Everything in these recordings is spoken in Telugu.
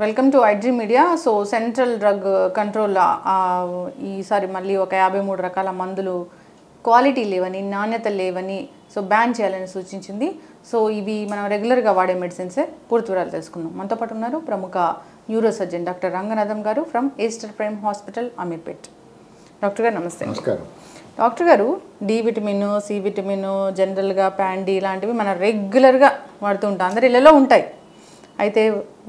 Welcome to IG media. So central drug control ఈసారి మళ్ళీ ఒక 53 రకాల మందులు క్వాలిటీ లేవని, నాణ్యత లేవని సో బ్యాన్ చేయాలని సూచించింది. సో ఇవి మనం రెగ్యులర్గా వాడే మెడిసిన్సే. పూర్తి వివరాలు తెలుసుకుందాం. మనతో పాటు ఉన్నారు ప్రముఖ న్యూరో సర్జన్ డాక్టర్ రంగనాథం గారు from Easter prime hospital, Ameerpet. Doctor గారు నమస్తే. నమస్కారం. డాక్టర్ గారు, డి విటమిన్, సి విటమిన్, జనరల్గా ప్యాండీ ఇలాంటివి మనం రెగ్యులర్గా వాడుతూ ఉంటాం, అందరి ఇళ్ళలో ఉంటాయి. అయితే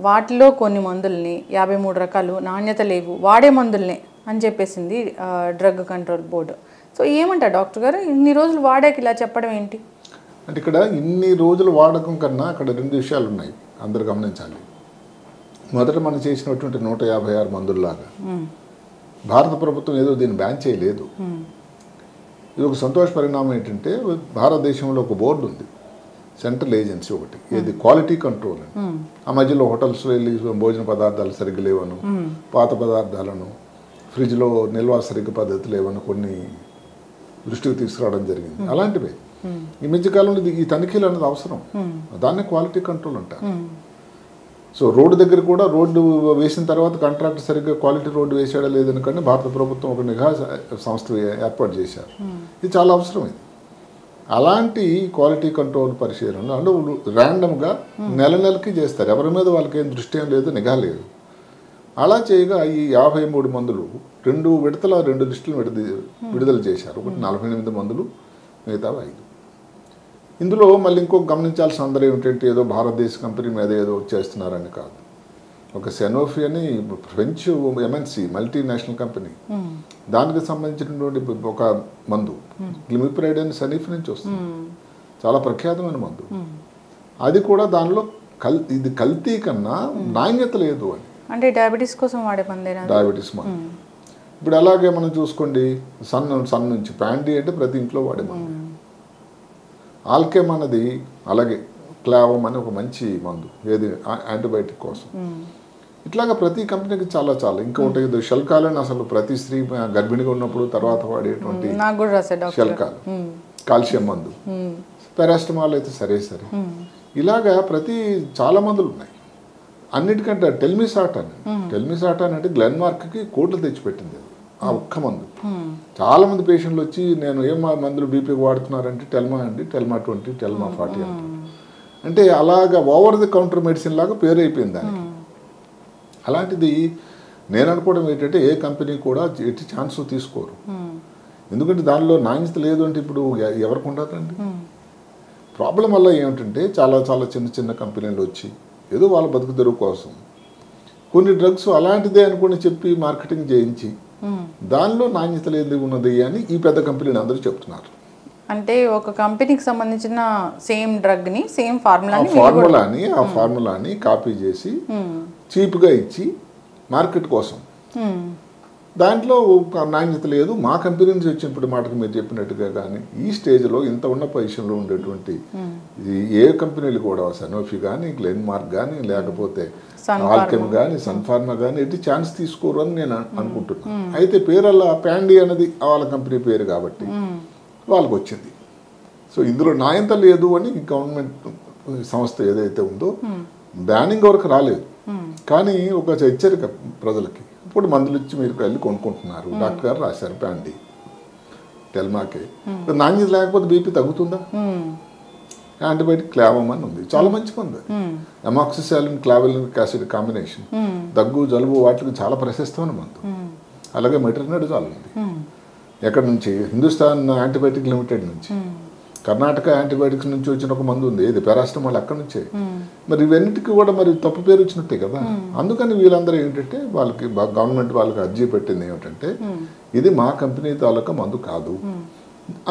వాటిలో కొన్ని మందుల్ని 53 రకాలు నాణ్యత లేవు, వాడే మందుల్ని అని చెప్పేసింది డ్రగ్ కంట్రోల్ బోర్డు. సో ఏమంటారు డాక్టర్ గారు, ఇన్ని రోజులు వాడాక ఇలా చెప్పడం ఏంటి? అంటే ఇక్కడ ఇన్ని రోజులు వాడకం కన్నా అక్కడ 2 విషయాలు ఉన్నాయి, అందరు గమనించాలి. మొదట మనం చేసినటువంటి 156 మందుల్లాగా భారత ప్రభుత్వం ఏదో దీన్ని బ్యాన్ చేయలేదు. ఇది ఒక సంతోష పరిణామం. ఏంటంటే భారతదేశంలో ఒక బోర్డు ఉంది, సెంట్రల్ ఏజెన్సీ ఒకటి, ఇది క్వాలిటీ కంట్రోల్ అని. ఆ మధ్యలో హోటల్స్లో వెళ్ళి భోజన పదార్థాలు సరిగ్గా లేవను, పాత పదార్థాలను ఫ్రిడ్జ్లో నిల్వ సరిగ్గా పద్ధతి లేవను కొన్ని దృష్టికి తీసుకురావడం జరిగింది. అలాంటివే ఈ మధ్యకాలంలో ఈ తనిఖీలు అనేది అవసరం, దాన్నే క్వాలిటీ కంట్రోల్ అంటారు. సో రోడ్డు దగ్గర కూడా రోడ్డు వేసిన తర్వాత కాంట్రాక్టర్ సరిగ్గా క్వాలిటీ రోడ్డు వేసాడా లేదని కానీ భారత ప్రభుత్వం ఒక నిఘా సంస్థ ఏర్పాటు చేశారు. ఇది చాలా అవసరం. ఇది అలాంటి క్వాలిటీ కంట్రోల్ పరిశీలనలు అంటే ర్యాండమ్గా నెలకి చేస్తారు, ఎవరి మీద వాళ్ళకి ఏం దృష్టి ఏం లేదు, నిఘా లేదు. అలా చేయగా ఈ 53 మందులు 2 విడతల 2 లిస్టులు విడుదల చేశారు. ఒకటి 48 మందులు, మిగతా 5. ఇందులో మళ్ళీ ఇంకొక గమనించాల్సిన అందరూ ఏమిటంటే ఏదో భారతదేశ కంపెనీ మీద ఏదో చేస్తున్నారని కాదు. ఒక సెనోఫీ అని ఫ్రెంచ్ ఎంఎన్సి మల్టీనేషనల్ కంపెనీ, దానికి సంబంధించినటువంటి ఒక మందు గ్లిమిప్రైడ్ అని సనీఫ్ నుంచి వస్తుంది, చాలా ప్రఖ్యాతమైన మందు. అది కూడా దానిలో ఇది కల్తీ కన్నా నాణ్యత లేదు అని. అంటే డయాబెటీస్ కోసం వాడే మందేనా? డయాబెటీస్ మందు. ఇప్పుడు అలాగే మనం చూసుకోండి, సన్ నుంచి ప్యాండీ అంటే ప్రతి ఇంట్లో వాడే మందు. ఆల్కెమ్ అన్నది, అలాగే క్లావం అని ఒక మంచి మందు, ఏది యాంటీబయాటిక్ కోసం. ఇట్లాగా ప్రతి కంపెనీకి చాలా ఇంకొకటి షల్కాలని, అసలు ప్రతి స్త్రీ గర్భిణిగా ఉన్నప్పుడు తర్వాత వాడేటువంటి షల్కాలు, కాల్షియం మందు. పారాసిటమాల్ అయితే సరే. ఇలాగా చాలా మందులు ఉన్నాయి. అన్నిటికంటే టెల్మిసాటాన్ అంటే గ్లెన్మార్క్కి కోట్లు తెచ్చిపెట్టింది ఆ ఒక్క మందు. చాలా మంది పేషెంట్లు వచ్చి నేను ఏం మందులు బీపీకి వాడుతున్నారంటే టెల్మా అండి, టెల్మా 20, టెల్మా 40 అంటారు. అంటే అలాగా ఓవర్ ది కౌంటర్ మెడిసిన్ లాగా పేరు అయిపోయింది దానికి. అలాంటిది నేను అనుకోవడం ఏంటంటే ఏ కంపెనీ కూడా ఎట్టి ఛాన్స్ తీసుకోరు, ఎందుకంటే దానిలో నాణ్యత లేదు అంటే ఇప్పుడు ఎవరికి ఉండదండి. ప్రాబ్లం వల్ల ఏమిటంటే చాలా చిన్న కంపెనీలు వచ్చి ఏదో వాళ్ళ బతుకు తెరువు కోసం కొన్ని డ్రగ్స్ అలాంటిదే అనుకుని చెప్పి మార్కెటింగ్ చేయించి దానిలో నాణ్యత లేదు ఉన్నది అని ఈ పెద్ద కంపెనీలు అందరూ చెప్తున్నారు. అంటే ఒక కంపెనీకి సంబంధించిన సేమ్ డ్రగ్ని, సేమ్ ఫార్ములాని కాపీ చేసి చీప్గా ఇచ్చి మార్కెట్ కోసం, దాంట్లో నాణ్యత లేదు. మా కంపెనీ నుంచి వచ్చినప్పుడు మాటకు మీరు చెప్పినట్టుగా కానీ ఈ స్టేజ్లో ఇంత ఉన్న పొజిషన్లో ఉండేటువంటి ఏ కంపెనీలు కూడా, సనోఫీ కానీ, గ్లెన్మార్క్ కానీ, లేకపోతే ఆల్కెమ్ కానీ, సన్ఫార్మా కానీ ఎట్టి ఛాన్స్ తీసుకోరు అని నేను అనుకుంటున్నాను. అయితే పేరల్లా ప్యాండీ అనేది వాళ్ళ కంపెనీ పేరు కాబట్టి వాళ్ళకి వచ్చింది. సో ఇందులో నాణ్యత లేదు అని గవర్నమెంట్ సంస్థ ఏదైతే ఉందో బ్యానింగ్ వరకు రాలేదు, కానీ ఒక హెచ్చరిక ప్రజలకి. ఇప్పుడు మందులు ఇచ్చి మీరు వెళ్ళి కొనుక్కుంటున్నారు, డాక్టర్ గారు రాశారు ప్యాండీ, టెల్మాకే, నాణ్యత లేకపోతే బీపీ తగ్గుతుందా? యాంటీబయాటిక్ క్లావం అని ఉంది, చాలా మంచిగా ఉంది. అమాక్సిసిలిన్ క్లావెలినిక్ యాసిడ్ కాంబినేషన్ దగ్గు జలుబు వాటికి చాలా ప్రశస్తమైన మందు. అలాగే మెట్రినోడజాల్ ఉంది, ఎక్కడి నుంచి? హిందుస్థాన్ యాంటీబయాటిక్ లిమిటెడ్ నుంచి. కర్ణాటక యాంటీబయాటిక్స్ నుంచి వచ్చిన ఒక మందు ఉంది, ఇది పారాసిటమాల్ అక్కడి నుంచే. మరి ఇవన్నిటికీ కూడా మరి తప్పు పేరు వచ్చినట్టే కదా. అందుకని వీళ్ళందరూ ఏంటంటే వాళ్ళకి గవర్నమెంట్ వాళ్ళకి అర్జీ పెట్టింది ఏమిటంటే ఇది మా కంపెనీ తాలూకా మందు కాదు,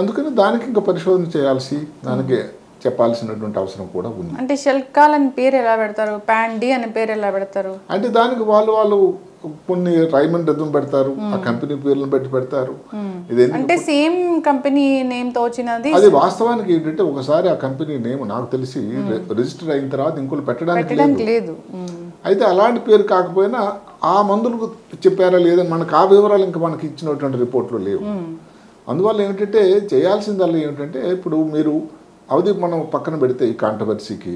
అందుకని దానికి ఇంకా పరిశోధన చేయాల్సి, దానికి చెప్పాల్సినటువంటి అవసరం కూడా ఉంది. అంటే షల్కాల్ అని పేరు ఎలా పెడతారు, ప్యాండీ అనే పేరు ఎలా పెడతారు? అంటే దానికి వాళ్ళు కొన్ని రైమన్ రిథం పెడతారు, ఆ కంపెనీ పేర్లను బట్టి పెడతారు. అంటే సేమ్ కంపెనీ నేమ్ తో వచ్చినది. అది వాస్తవానికి ఏంటంటే ఒకసారి ఆ కంపెనీ నేమ్ నాకు తెలిసి రిజిస్టర్ అయిన తర్వాత ఇంకోటి పెట్టడానికి లేదు. అయితే అలాంటి పేరు కాకపోయినా ఆ మందులకు చెప్పారా లేదని మనకు ఆ వివరాలు ఇంకా మనకి ఇచ్చినటువంటి రిపోర్ట్లు లేవు. అందువల్ల ఏమిటంటే చేయాల్సిందల్లా ఏమిటంటే ఇప్పుడు మీరు అవధి మనం పక్కన పెడితే ఈ కాంట్రవర్సీకి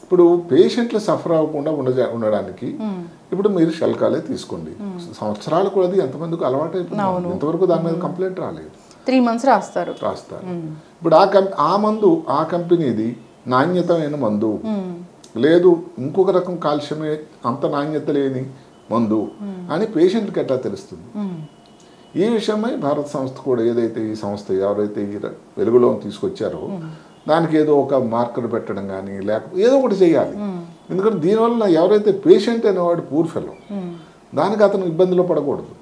ఇప్పుడు పేషెంట్లు సఫర్ అవ్వకుండా ఉండడానికి ఇప్పుడు మీరు షల్కాలే తీసుకోండి. సంవత్సరాలు కూడా ఎంతమందికి అలవాటు అయిపోయింది, ఇంతవరకు దాని మీద కంప్లైంట్ రాలేదు. 3 months రాస్తారు. ఇప్పుడు ఆ మందు ఆ కంపెనీది నాణ్యతమైన మందు లేదు, ఇంకొక రకం కాల్షియమే అంత నాణ్యత లేని మందు అని పేషెంట్కి ఎట్లా తెలుస్తుంది? ఈ విషయమై భారత సంస్థ కూడా ఏదైతే ఈ సంస్థ ఎవరైతే ఈ వెలుగులో తీసుకొచ్చారో దానికి ఏదో ఒక మార్కర్ పెట్టడం కానీ లేకపోతే ఏదో ఒకటి చేయాలి. ఎందుకంటే దీనివల్ల ఎవరైతే పేషెంట్ అనేవాడు పూర్ ఫెలో, దానికి అతను ఇబ్బందిలో పడకూడదు.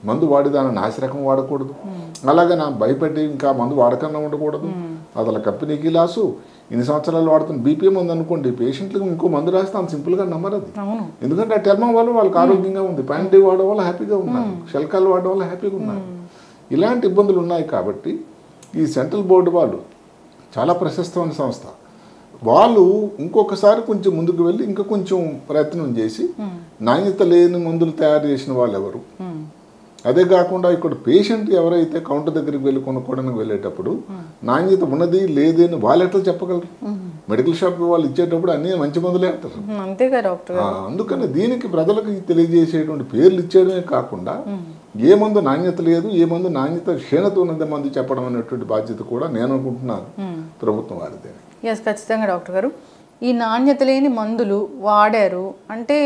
మందు వాడి దాన్ని నాసిరకం వాడకూడదు, అలాగే నా భయపెట్టి ఇంకా మందు వాడకన్నా ఉండకూడదు. అసలు కంపెనీకి లాసు. ఇన్ని సంవత్సరాలు వాడుతున్న బీపీఎం ఉందనుకోండి, పేషెంట్లకు ఇంకో మందు రాస్తే అంత సింపుల్గా నమ్మరు అది. ఎందుకంటే ఆ టెర్మా వల్ల వాళ్ళకి ఆరోగ్యంగా ఉంది, ప్యాంటీ వాడడం వల్ల హ్యాపీగా ఉన్నారు, షెల్కాలు వాడడం వల్ల హ్యాపీగా ఉన్నారు. ఇలాంటి ఇబ్బందులు ఉన్నాయి. కాబట్టి ఈ సెంట్రల్ బోర్డు వాళ్ళు చాలా ప్రశస్తమైన సంస్థ, వాళ్ళు ఇంకొకసారి కొంచెం ముందుకు వెళ్ళి ఇంకా కొంచెం ప్రయత్నం చేసి నాణ్యత లేని మందులు తయారు చేసిన వాళ్ళు ఎవరు, అదే కాకుండా ఇక్కడ పేషెంట్ ఎవరైతే కౌంటర్ దగ్గరికి వెళ్ళి కొనుక్కోవడానికి వెళ్ళేటప్పుడు నాణ్యత ఉన్నది లేదని వాళ్ళు ఎట్లా చెప్పగలరు? మెడికల్ షాప్ వాళ్ళు ఇచ్చేటప్పుడు అన్ని మంచి మందులే అంటారు. అంతేగా డాక్టర్. అందుకని దీనికి ప్రజలకు తెలియజేసేటువంటి పేర్లు ఇచ్చేయడమే కాకుండా ఏ మందు నాణ్యత లేదు, ఏ మందు నాణ్యత క్షీణత ఉన్నది మందు చెప్పడం అనేటువంటి బాధ్యత కూడా నేను అనుకుంటున్నాను ప్రభుత్వం వారిదే. ఎస్, ఖచ్చితంగా డాక్టర్ గారు. ఈ నాణ్యత లేని మందులు వాడారు అంటే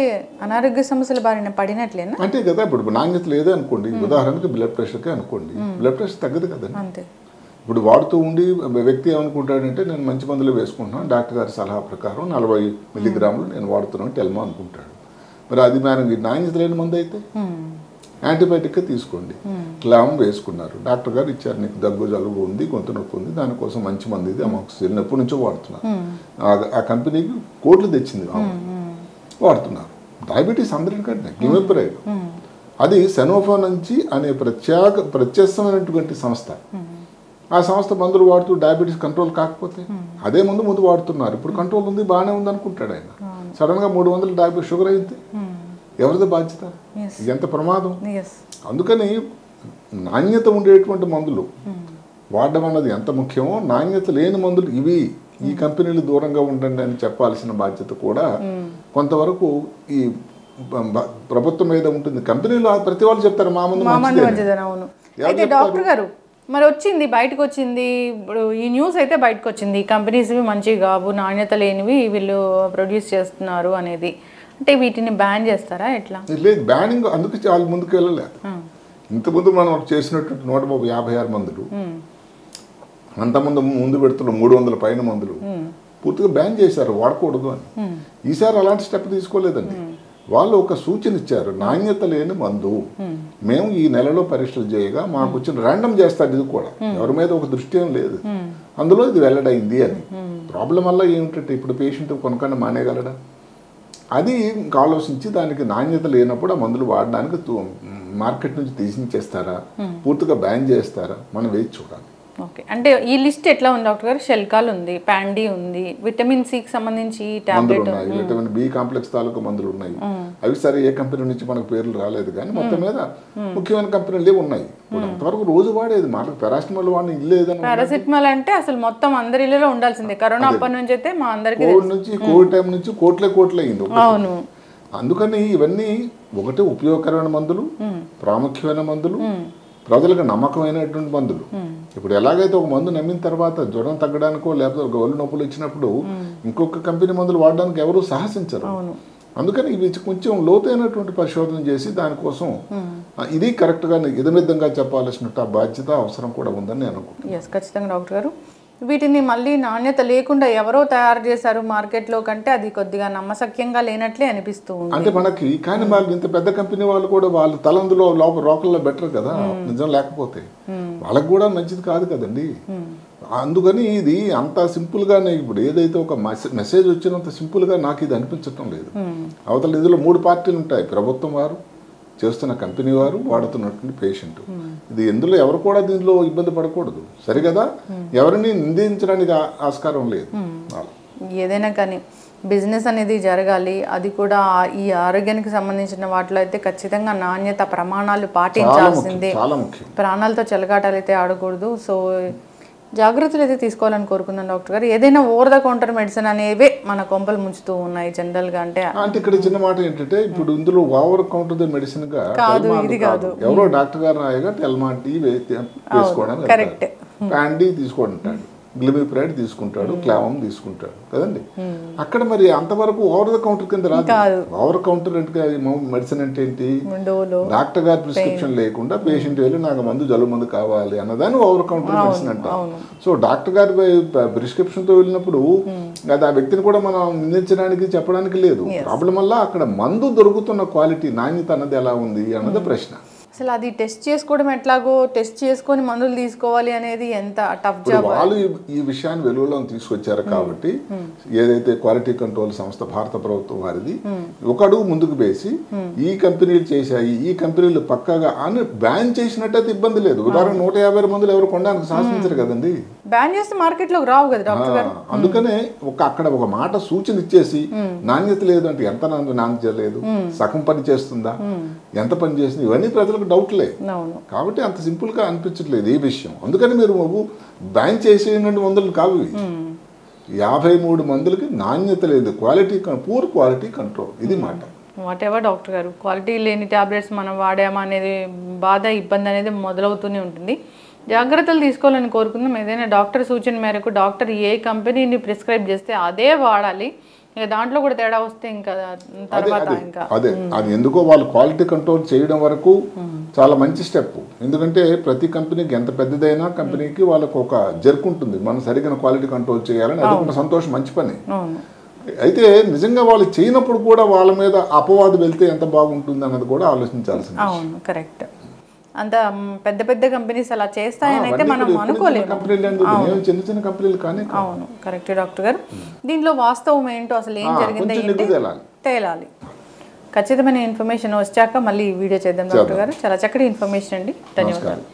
అనారోగ్య సమస్యల బారిన పడినట్లేనా? అంతే కదా. ఇప్పుడు నాణ్యత లేదే అనుకోండి, ఉదాహరణకి బ్లడ్ ప్రెషర్కే అనుకోండి, బ్లడ్ ప్రెషర్ తగ్గదు కదండి. అంతే. ఇప్పుడు వాడుతూ ఉండి వ్యక్తి ఏమనుకుంటాడంటే నేను మంచి మందులు వేసుకుంటున్నాను, డాక్టర్ గారి సలహా ప్రకారం 40 మిల్లీగ్రాములు నేను వాడుతున్నాను టెల్మా అనుకుంటాడు. మరి అది మనకి నాణ్యత లేని మందు అయితే యాంటీబయాటిక్ తీసుకోండి, క్లామ్ వేసుకున్నారు, డాక్టర్ గారు ఇచ్చారు, నీకు దగ్గు జలుబు ఉంది, గొంతు నొప్పి ఉంది, దానికోసం మంచి మంది ఇది అమాక్సిసిలిన్ ఎప్పటి నుంచో వాడుతున్నారు. ఆ కంపెనీకి కోట్లు తెచ్చింది, వాడుతున్నారు. డయాబెటీస్ అందరికంటే గిమెప్రైడ్, అది సెనోఫా నుంచి అనే ప్రత్యేకమైనటువంటి సంస్థ. ఆ సంస్థ మందులు వాడుతూ డయాబెటీస్ కంట్రోల్ కాకపోతే అదే ముందు వాడుతున్నారు. ఇప్పుడు కంట్రోల్ ఉంది, బాగానే ఉంది అనుకుంటాడు ఆయన. సడన్గా 300 డయాబెటీస్ షుగర్ అయితే ఎవరిది బాధ్యత? ఎంత ప్రమాదం. అందుకని నాణ్యత ఉండేటువంటి మందులు వాడడం అన్నది ఎంత ముఖ్యమో, నాణ్యత లేని మందులు ఇవి, ఈ కంపెనీలు దూరంగా ఉండండి అని చెప్పాల్సిన బాధ్యత కూడా కొంతవరకు ఈ ప్రభుత్వం మీద ఉంటుంది. కంపెనీలు ప్రతి వాళ్ళు చెప్తారు మా మందు మంచిదని. అయితే డాక్టర్ గారు మరి వచ్చింది, బయటకు వచ్చింది, ఇప్పుడు ఈ న్యూస్ అయితే బయటకు వచ్చింది, కంపెనీస్ మంచివి కావు, నాణ్యత లేనివి వీళ్ళు ప్రొడ్యూస్ చేస్తున్నారు అనేది. అంటే వీటిని బ్యాన్ చేస్తారా ఎట్లా? లేదు, బ్యానింగ్ అందుకు చాలా ముందుకు వెళ్ళలేదు. ఇంతకుముందు మనం చేసినటువంటి 156 మందులు, ముందు పెడుతున్న 300 పైన మందులు పూర్తిగా బ్యాన్ చేశారు, వాడకూడదు అని. ఈసారి అలాంటి స్టెప్ తీసుకోలేదండి. వాళ్ళు ఒక సూచన ఇచ్చారు, నాణ్యత లేని మందు మేము ఈ నెలలో పరీక్షలు చేయగా మాకు వచ్చిన ర్యాండమ్ చేస్తారు, ఇది కూడా ఎవరి మీద ఒక దృష్టి ఏం లేదు, అందులో ఇది వెల్లడైంది అని. ప్రాబ్లం వల్ల ఏమిటంటే ఇప్పుడు పేషెంట్ కొనకుండా మానేయగలడా? అది ఇంకా ఆలోచించి దానికి నాణ్యత లేనప్పుడు ఆ మందులు వాడడానికి మార్కెట్ నుంచి తీసిచ్చేస్తారా, పూర్తిగా బ్యాన్ చేస్తారా, మనం వేచి చూడాలి. ఓకే, అంటే ఈ లిస్ట్ ఎట్లా ఉంది డాక్టర్ గారు? షెల్కాల్ ఉంది, ప్యాండీ ఉంది, విటమిన్ సికి సంబంధించి టాబ్లెట్ ఉన్నాయి, విటమిన్ బి కాంప్లెక్స్ తాలూకు మందులు ఉన్నాయి. అవి సరే ఏ కంపెనీ నుంచి మనకు పేర్లు రాలేదు, కానీ మొత్తం మీద ముఖ్యమైన కంపెనీలు ఉన్నాయి. అంతవరకు రోజు వాడేది మనకు పారాసిటమాల్ వాడిన ఇల్లు ఏదైనా. పారాసిటమాల్ అంటే అసలు మొత్తం అందరి ఇళ్ళలో ఉండాల్సిందే. కరోనా అప్పటి నుంచి అయితే మా అందరికి కోవిడ్ టైం నుంచి కోట్లే అయింది. అవును. అందుకని ఇవన్నీ ఒకటి ఉపయోగకరమైన మందులు, ప్రాముఖ్యమైన మందులు, ప్రజలకు నమ్మకమైనటువంటి మందులు. ఇప్పుడు ఎలాగైతే ఒక మందు నమ్మిన తర్వాత జ్వరం తగ్గడానికో లేకపోతే గొల్లు నొప్పులు ఇచ్చినప్పుడు ఇంకొక కంపెనీ మందులు వాడడానికి ఎవరు సాహసించరు. అందుకని ఇవి కొంచెం లోతైనటువంటి పరిశోధన చేసి దానికోసం ఇది కరెక్ట్గా ఇదమిద్దంగా చెప్పాల్సిన బాధ్యత అవసరం కూడా ఉందని నేను అనుకుంటున్నాను. ఖచ్చితంగా డాక్టర్ గారు. వీటిని మళ్ళీ నాణ్యత లేకుండా ఎవరో తయారు చేశారు మార్కెట్లో కంటే అది కొద్దిగా నమ్మశక్యంగా లేనట్లే అనిపిస్తూ ఉంది. అంటే మనకి కానీ వాళ్ళు ఇంత పెద్ద కంపెనీ వాళ్ళు కూడా వాళ్ళ తలందులో రోకల్లో బెటర్ కదా, నిజం లేకపోతే వాళ్ళకి కూడా మంచిది కాదు కదండి. అందుకని ఇది అంత సింపుల్గానే ఇప్పుడు ఏదైతే ఒక మెసేజ్ వచ్చినంత సింపుల్గా నాకు ఇది అనిపించటం లేదు. అవతల ఇందులో 3 పార్టీలు ఉంటాయి, ప్రభుత్వం వారు, చేస్తున్న కంపెనీ వారు, వాడుతున్నటువంటి పేషెంట్. ఇది ఎందులో ఎవరు కూడా దీనిలో ఇబ్బంది పడకూడదు, సరిగదా? ఎవరిని నిందించడానికి ఆస్కారం లేదు. ఏదైనా కానీ బిజినెస్ అనేది జరగాలి, అది కూడా ఈ ఆరోగ్యానికి సంబంధించిన వాటిలో అయితే ఖచ్చితంగా నాణ్యత ప్రమాణాలు పాటించాల్సిందే. ప్రాణాలతో చెలగాటాలు అయితే ఆడకూడదు. సో జాగ్రత్తలు అయితే తీసుకోవాలని కోరుకుందాం డాక్టర్ గారు. ఏదైనా ఓవర్ ద కౌంటర్ మెడిసిన్ అనేవే మన కొంపలు ముంచుతూ ఉన్నాయి జనరల్గా. అంటే ఇక్కడ చిన్న మాట ఏంటంటే ఇప్పుడు ఇందులో ఓవర్ కౌంటర్ ద మెడిసిన్ గా కాదు, ఇది కాదు. ఎవరో డాక్టర్ గారు రాయగా టెల్మాన్ టీ వేసుకోవడానికి కరెక్ట్. ప్యాండీ తీసుకోంటాడు, గ్లిమిప్రైడ్ తీసుకుంటాడు, క్లామం తీసుకుంటాడు కదండి. అక్కడ మరి అంతవరకు ఓవర్ ద కౌంటర్ కింద రాదు. ఓవర్ కౌంటర్ మెడిసిన్ అంటే ఏంటి? డాక్టర్ గారి ప్రిస్క్రిప్షన్ లేకుండా పేషెంట్ వెళ్ళి నాకు మందు జలుబు మందు కావాలి అన్నదాన్ని ఓవర్ కౌంటర్ మెడిసిన్ అంటారు. సో డాక్టర్ గారి ప్రిస్క్రిప్షన్ తో వెళ్ళినప్పుడు అది ఆ వ్యక్తిని కూడా మనం నిందించడానికి చెప్పడానికి లేదు. ప్రాబ్లం వల్ల అక్కడ మందు దొరుకుతున్న క్వాలిటీ నాణ్యత అన్నది ఎలా ఉంది అన్నది ప్రశ్న. అసలు అది టెస్ట్ చేసుకోవడం ఎట్లాగో, టెస్ట్ చేసుకొని మందులు తీసుకోవాలి అనేది ఎంత టఫ్ జాబ్. వాళ్ళు ఈ విషయాన్ని వెలుగులోకి తీసుకొచ్చారు కాబట్టి ఏదైతే క్వాలిటీ కంట్రోల్ సంస్థ భారత ప్రభుత్వం వారిది ఒక అడుగు ముందుకు వేసి ఈ కంపెనీలు చేశాయి, ఈ కంపెనీలు పక్కాగా అని బ్యాన్ చేసినట్టయితే ఇబ్బంది లేదు. ఉదాహరణ 150 మందులు ఎవరు కొనడానికి శాసించరు కదండి. బ్యాన్ చేస్తే మార్కెట్ లోకి రావు కదా డాక్టర్ గారు. అందుకనే అక్కడ ఒక మాట సూచన ఇచ్చేసి నాణ్యత లేదు అంటే ఎంత నాణ్యత లేదు, సగం పని చేస్తుందా, ఎంత పని చేస్తుంది, ఇవన్నీ ప్రజలకు డౌట్లే. కాబట్టి అంత సింపుల్ గా అనిపించట్లేదు ఈ విషయం. అందుకని మీరు బ్యాన్ చేసిన మందులు కావు. 53 మందులకి నాణ్యత లేదు, పూర్ క్వాలిటీ కంట్రోల్, ఇది మాట. వాట్ ఎవర్ డాక్టర్ గారు, క్వాలిటీ లేని టాబ్లెట్స్ మనం వాడామా అనేది బాధ, ఇబ్బంది అనేది మొదలవుతూనే ఉంటుంది. జాగ్రత్తలు తీసుకోవాలని కోరుకుందాం. ఏదైనా డాక్టర్ సూచన మేరకు డాక్టర్ ఏ కంపెనీని ప్రిస్క్రైబ్ చేస్తే అదే వాడాలి. ఇక దాంట్లో కూడా తేడా వస్తే ఇంకా తర్వాత ఇంకా అదే అది ఎందుకో వాళ్ళు క్వాలిటీ కంట్రోల్ చేయడం వరకు చాలా మంచి స్టెప్. ఎందుకంటే ప్రతి కంపెనీకి ఎంత పెద్దదైనా కంపెనీకి వాళ్ళకు ఒక జరుకుంటుంది, మనం సరిగ్గా క్వాలిటీ కంట్రోల్ చేయాలని. అది ఒక సంతోషం, మంచి పని. అయితే నిజంగా వాళ్ళు చేయనప్పుడు కూడా వాళ్ళ మీద అపవాదు వెళ్తే ఎంత బాగుంటుంది అన్నది కూడా ఆలోచించాల్సింది. అవును, కరెక్ట్. అంత పెద్ద పెద్ద కంపెనీస్ అలా చేస్తాయని అయితే మనం అనుకోలేము. చిన్న చిన్న కంపెనీలు కానీ. అవును, కరెక్ట్ డాక్టర్ గారు. దీంట్లో వాస్తవం ఏంటో, అసలు ఏం జరిగిందో తేలాలి. ఖచ్చితమైన ఇన్ఫర్మేషన్ వచ్చాక మళ్ళీ వీడియో చేద్దాం డాక్టర్ గారు. చాలా చక్కటి ఇన్ఫర్మేషన్ అండి, ధన్యవాదాలు.